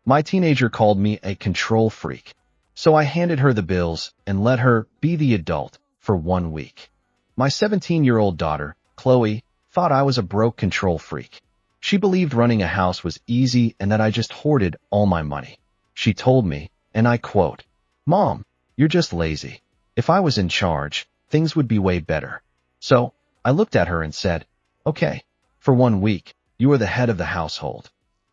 My teenager called me a control freak. So I handed her the bills and let her be the adult for 1 week. My 17-year-old daughter, Chloe, thought I was a broke control freak. She believed running a house was easy and that I just hoarded all my money. She told me, and I quote, "Mom, you're just lazy. If I was in charge, things would be way better." So I looked at her and said, "Okay, for 1 week, you are the head of the household."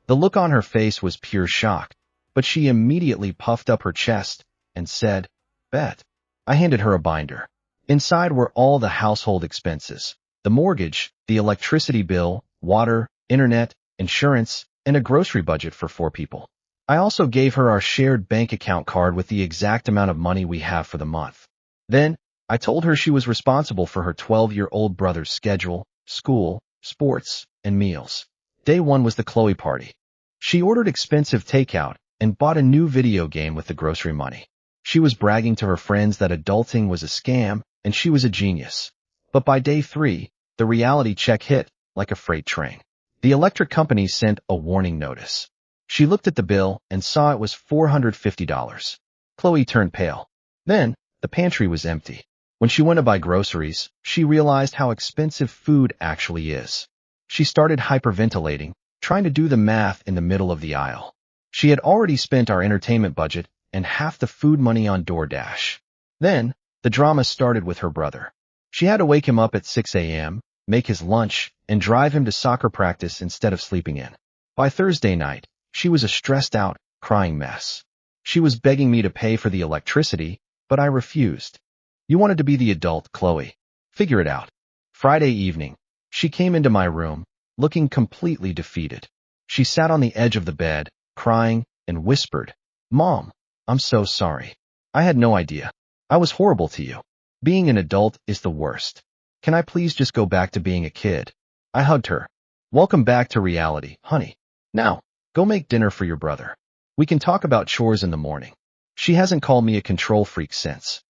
The look on her face was pure shock, but she immediately puffed up her chest and said, "Bet." I handed her a binder. Inside were all the household expenses: the mortgage, the electricity bill, water, internet, insurance, and a grocery budget for 4 people. I also gave her our shared bank account card with the exact amount of money we have for the month. Then, I told her she was responsible for her 12-year-old brother's schedule, school, sports, and meals. Day 1 was the Chloe party. She ordered expensive takeout and bought a new video game with the grocery money. She was bragging to her friends that adulting was a scam and she was a genius. But by day 3, the reality check hit like a freight train. The electric company sent a warning notice. She looked at the bill and saw it was $450. Chloe turned pale. Then, the pantry was empty. When she went to buy groceries, she realized how expensive food actually is. She started hyperventilating, trying to do the math in the middle of the aisle. She had already spent our entertainment budget and half the food money on DoorDash. Then, the drama started with her brother. She had to wake him up at 6 a.m., make his lunch, and drive him to soccer practice instead of sleeping in. By Thursday night, she was a stressed-out, crying mess. She was begging me to pay for the electricity, but I refused. "You wanted to be the adult, Chloe. Figure it out." Friday evening, she came into my room, looking completely defeated. She sat on the edge of the bed, crying, and whispered, "Mom, I'm so sorry. I had no idea. I was horrible to you. Being an adult is the worst. Can I please just go back to being a kid?" I hugged her. "Welcome back to reality, honey. Now, go make dinner for your brother. We can talk about chores in the morning." She hasn't called me a control freak since.